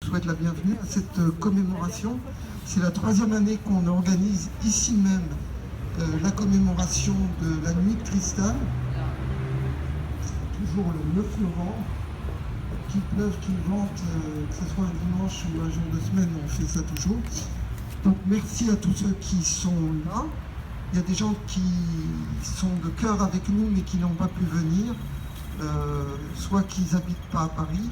souhaite la bienvenue à cette commémoration. C'est la 3e année qu'on organise ici même la commémoration de la nuit de cristal. Toujours le 9 novembre. Qu'il pleuve, qu'il vente, que ce soit un dimanche ou un jour de semaine, on fait ça toujours. Donc merci à tous ceux qui sont là. Il y a des gens qui sont de cœur avec nous mais qui n'ont pas pu venir, soit qu'ils n'habitent pas à Paris,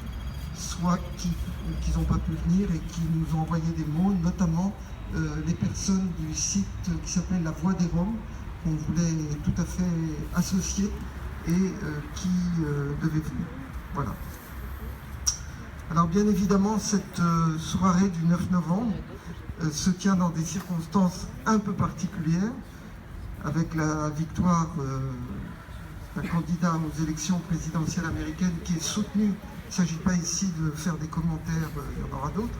soit qu'ils n'ont pas pu venir et qui nous ont envoyé des mots, notamment les personnes du site qui s'appelle La Voix des Roms, qu'on voulait tout à fait associer et qui devaient venir. Voilà. Alors bien évidemment, cette soirée du 9 novembre se tient dans des circonstances un peu particulières, avec la victoire d'un candidat aux élections présidentielles américaines qui est soutenu. Il ne s'agit pas ici de faire des commentaires, il y en aura d'autres,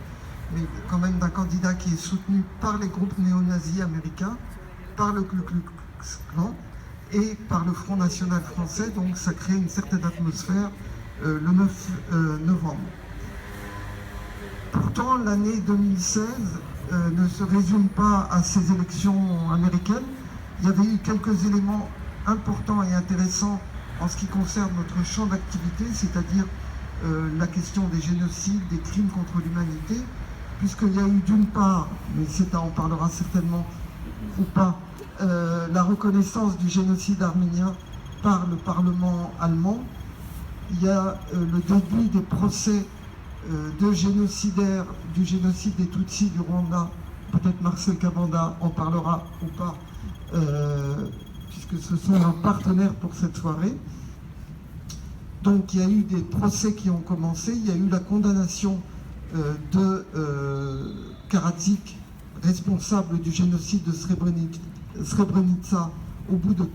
mais quand même d'un candidat qui est soutenu par les groupes néo-nazis américains, par le Ku Klux Klan et par le Front National français, donc ça crée une certaine atmosphère le 9 novembre. Pourtant, l'année 2016 ne se résume pas à ces élections américaines. Il y avait eu quelques éléments importants et intéressants en ce qui concerne notre champ d'activité, c'est-à-dire la question des génocides, des crimes contre l'humanité, puisqu'il y a eu d'une part, mais CETA en parlera certainement ou pas, la reconnaissance du génocide arménien par le Parlement allemand. Il y a le début des procès de génocidaires, du génocide des Tutsis du Rwanda. Peut-être Marcel Kabanda en parlera ou pas, puisque ce sont nos partenaires pour cette soirée. Donc il y a eu des procès qui ont commencé, il y a eu la condamnation de Karadzic, responsable du génocide de Srebrenica, au bout de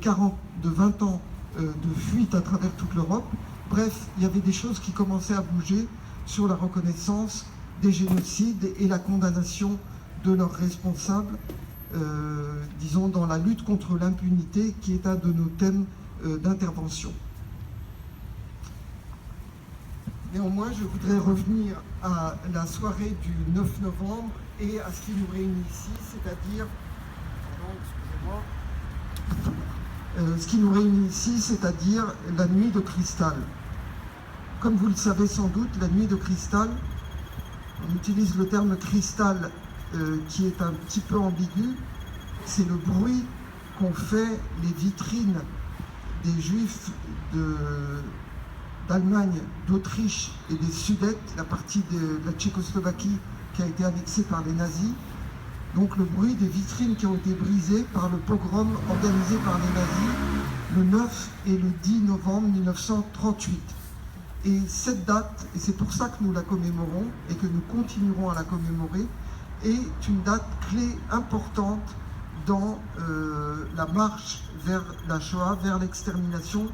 20 ans de fuite à travers toute l'Europe. Bref, il y avait des choses qui commençaient à bouger sur la reconnaissance des génocides et la condamnation de leurs responsables, disons dans la lutte contre l'impunité, qui est un de nos thèmes d'intervention. Néanmoins, je voudrais revenir à la soirée du 9 novembre et à ce qui nous réunit ici, c'est-à-dire... ce qui nous réunit ici, c'est-à-dire la nuit de cristal. Comme vous le savez sans doute, la nuit de cristal, on utilise le terme cristal qui est un petit peu ambigu, c'est le bruit qu'ont fait les vitrines des Juifs d'Allemagne, d'Autriche et des Sudètes, la partie de la Tchécoslovaquie qui a été annexée par les nazis. Donc le bruit des vitrines qui ont été brisées par le pogrom organisé par les nazis le 9 et le 10 novembre 1938. Et cette date, et c'est pour ça que nous la commémorons et que nous continuerons à la commémorer, est une date clé importante dans la marche vers la Shoah, vers l'extermination,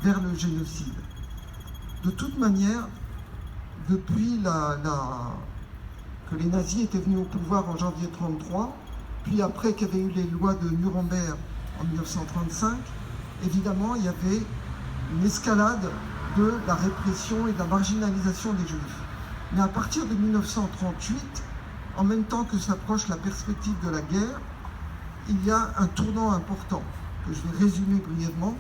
vers le génocide. De toute manière, depuis que les nazis étaient venus au pouvoir en janvier 1933, puis après qu'il y avait eu les lois de Nuremberg en 1935, évidemment, il y avait une escalade de la répression et de la marginalisation des Juifs. Mais à partir de 1938, en même temps que s'approche la perspective de la guerre, il y a un tournant important, que je vais résumer brièvement.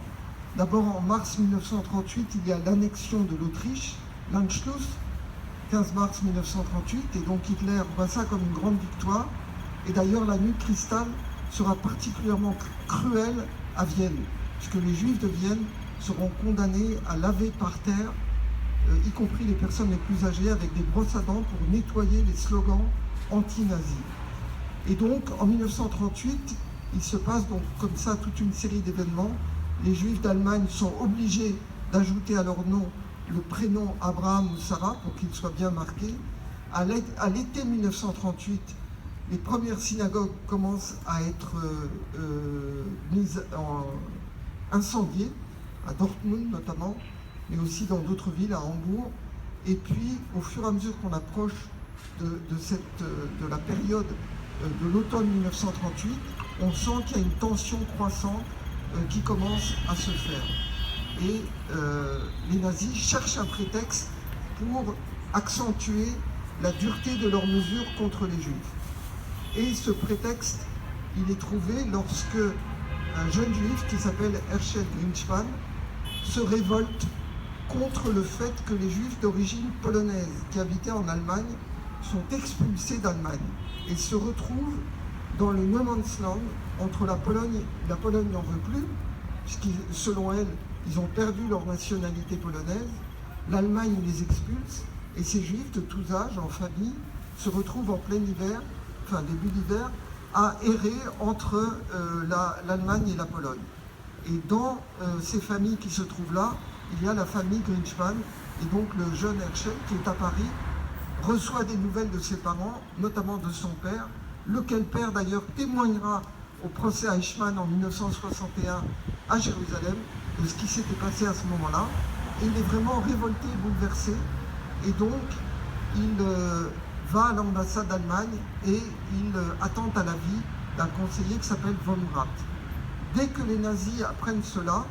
D'abord, en mars 1938, il y a l'annexion de l'Autriche, l'Anschluss, 15 mars 1938, et donc Hitler voit ça comme une grande victoire. Et d'ailleurs, la nuit de cristal sera particulièrement cruelle à Vienne, puisque les Juifs de Vienne seront condamnés à laver par terre, y compris les personnes les plus âgées, avec des brosses à dents pour nettoyer les slogans anti-nazis. Et donc, en 1938, il se passe donc comme ça toute une série d'événements. Les Juifs d'Allemagne sont obligés d'ajouter à leur nom le prénom Abraham ou Sarah pour qu'il soit bien marqué. À l'été 1938, les premières synagogues commencent à être incendiées, à Dortmund notamment, mais aussi dans d'autres villes, à Hambourg. Et puis, au fur et à mesure qu'on approche de la période de l'automne 1938, on sent qu'il y a une tension croissante qui commence à se faire. Et les nazis cherchent un prétexte pour accentuer la dureté de leurs mesures contre les Juifs. Et ce prétexte, il est trouvé lorsque un jeune juif qui s'appelle Herschel Grynszpan se révolte contre le fait que les Juifs d'origine polonaise qui habitaient en Allemagne sont expulsés d'Allemagne et se retrouvent dans le no man's land entre la Pologne n'en veut plus, puisque selon elle, ils ont perdu leur nationalité polonaise, l'Allemagne les expulse, et ces Juifs de tous âges, en famille, se retrouvent en plein hiver, enfin début d'hiver, à errer entre l'Allemagne et la Pologne. Et dans ces familles qui se trouvent là, il y a la famille Grynszpan, et donc le jeune Herschel qui est à Paris, reçoit des nouvelles de ses parents, notamment de son père, lequel père d'ailleurs témoignera au procès Eichmann en 1961 à Jérusalem de ce qui s'était passé à ce moment-là. Et il est vraiment révolté et bouleversé. Et donc, il va à l'ambassade d'Allemagne et il attente à la vie d'un conseiller qui s'appelle von Rath. Dès que les nazis apprennent cela,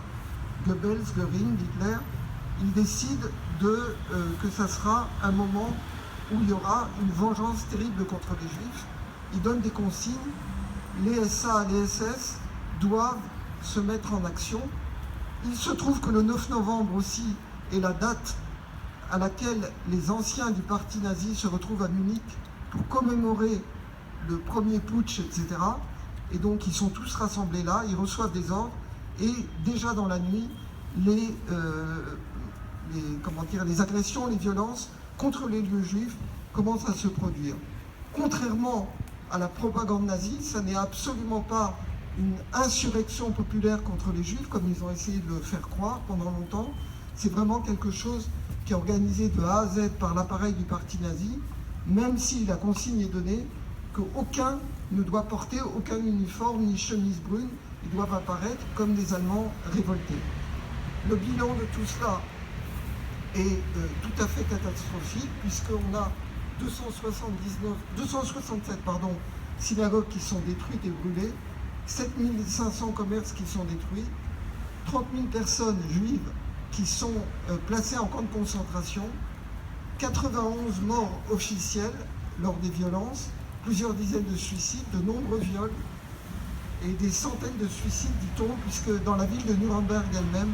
Goebbels, Göring, Hitler, ils décident que ça sera un moment où il y aura une vengeance terrible contre les Juifs. Ils donnent des consignes, les SA, les SS doivent se mettre en action. Il se trouve que le 9 novembre aussi est la date à laquelle les anciens du parti nazi se retrouvent à Munich pour commémorer le premier putsch, etc. Et donc ils sont tous rassemblés là, ils reçoivent des ordres, et déjà dans la nuit, les agressions, les violences contre les lieux juifs commencent à se produire. Contrairement à la propagande nazie, ça n'est absolument pas une insurrection populaire contre les Juifs, comme ils ont essayé de le faire croire pendant longtemps. C'est vraiment quelque chose qui est organisé de A à Z par l'appareil du parti nazi, même si la consigne est donnée qu'aucun ne doit porter aucun uniforme ni chemise brune, ils doivent apparaître comme des Allemands révoltés. Le bilan de tout cela est tout à fait catastrophique, puisqu'on a 267 synagogues qui sont détruites et brûlées, 7500 commerces qui sont détruits, 30 000 personnes juives qui sont placées en camp de concentration, 91 morts officiels lors des violences, plusieurs dizaines de suicides, de nombreux viols et des centaines de suicides, dit-on, puisque dans la ville de Nuremberg elle-même,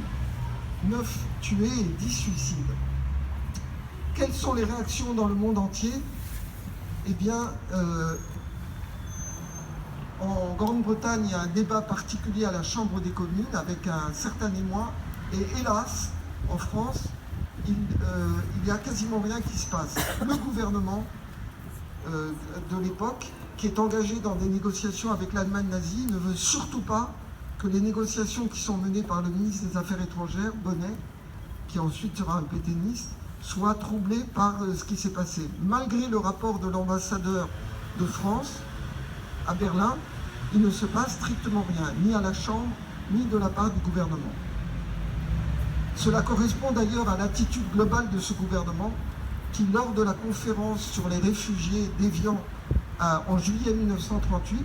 9 tués et 10 suicides. Quelles sont les réactions dans le monde entier? Eh bien, en Grande-Bretagne, il y a un débat particulier à la Chambre des communes avec un certain émoi. Et hélas, en France, il n'y a quasiment rien qui se passe. Le gouvernement de l'époque, qui est engagé dans des négociations avec l'Allemagne nazie, ne veut surtout pas que les négociations qui sont menées par le ministre des Affaires étrangères, Bonnet, qui ensuite sera un pétainiste, soient troublées par ce qui s'est passé. Malgré le rapport de l'ambassadeur de France à Berlin, il ne se passe strictement rien, ni à la Chambre, ni de la part du gouvernement. Cela correspond d'ailleurs à l'attitude globale de ce gouvernement qui, lors de la conférence sur les réfugiés d'Évian en juillet 1938,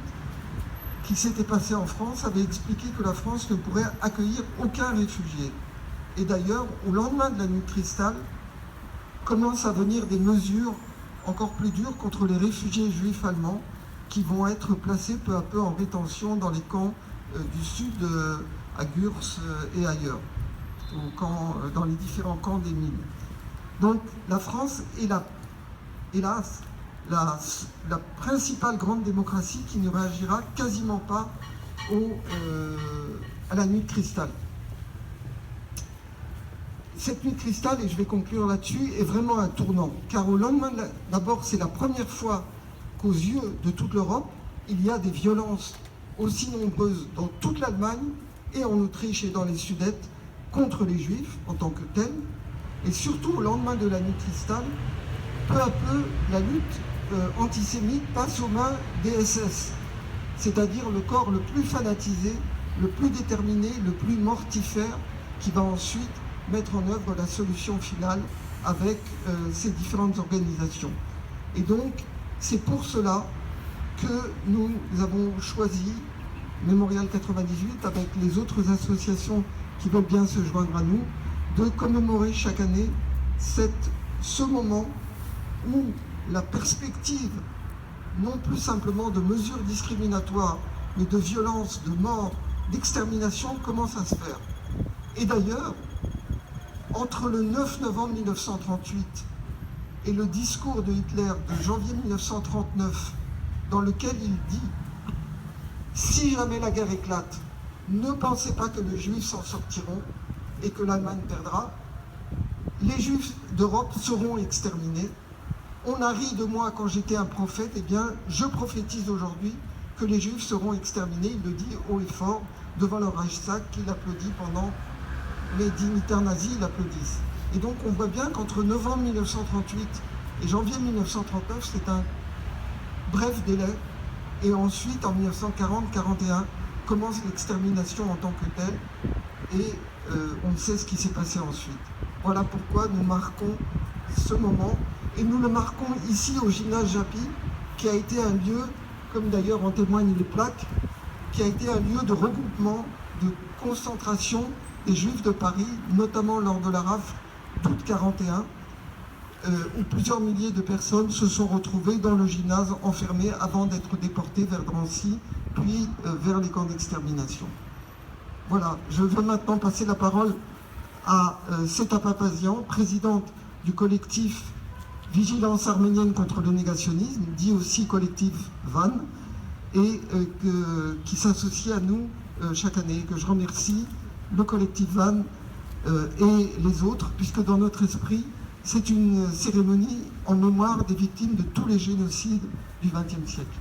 qui s'était passée en France, avait expliqué que la France ne pourrait accueillir aucun réfugié. Et d'ailleurs, au lendemain de la nuit de cristal, commencent à venir des mesures encore plus dures contre les réfugiés juifs allemands qui vont être placés peu à peu en rétention dans les camps du sud, à Gurs et ailleurs, dans les différents camps des mines. Donc la France est hélas, la principale grande démocratie qui ne réagira quasiment pas à la nuit de cristal. Cette nuit de cristal, et je vais conclure là-dessus, est vraiment un tournant, car au lendemain, d'abord c'est la première fois qu'aux yeux de toute l'Europe, il y a des violences aussi nombreuses dans toute l'Allemagne et en Autriche et dans les Sudètes contre les Juifs en tant que tels, et surtout au lendemain de la nuit de cristal, peu à peu la lutte antisémite passe aux mains des SS, c'est-à-dire le corps le plus fanatisé, le plus déterminé, le plus mortifère, qui va ensuite mettre en œuvre la solution finale avec ces différentes organisations. Et donc, c'est pour cela que nous avons choisi, Mémorial 98, avec les autres associations qui veulent bien se joindre à nous, de commémorer chaque année ce moment où la perspective, non plus simplement de mesures discriminatoires, mais de violence, de mort, d'extermination, commence à se faire. Et d'ailleurs, entre le 9 novembre 1938 et le discours de Hitler de janvier 1939, dans lequel il dit « Si jamais la guerre éclate, ne pensez pas que les Juifs s'en sortiront et que l'Allemagne perdra. Les Juifs d'Europe seront exterminés. On a ri de moi quand j'étais un prophète, eh bien, je prophétise aujourd'hui que les Juifs seront exterminés. » Il le dit haut et fort devant le Reichstag, qu'il applaudit pendant les dignitaires nazis, ils applaudissent. Et donc on voit bien qu'entre novembre 1938 et janvier 1939, c'est un bref délai. Et ensuite, en 1940-41, commence l'extermination en tant que telle. Et on sait ce qui s'est passé ensuite. Voilà pourquoi nous marquons ce moment. Et nous le marquons ici au gymnase Japy, qui a été un lieu, comme d'ailleurs en témoignent les plaques, qui a été un lieu de regroupement, de concentration des Juifs de Paris, notamment lors de la rafle d'août 41, où plusieurs milliers de personnes se sont retrouvées dans le gymnase enfermées avant d'être déportées vers Drancy, puis vers les camps d'extermination. Voilà, je veux maintenant passer la parole à Seta Papazian, présidente du collectif Vigilance arménienne contre le négationnisme, dit aussi collectif VAN, et qui s'associe à nous chaque année, que je remercie, le collectif VAN et les autres, puisque dans notre esprit, c'est une cérémonie en mémoire des victimes de tous les génocides du XXe siècle.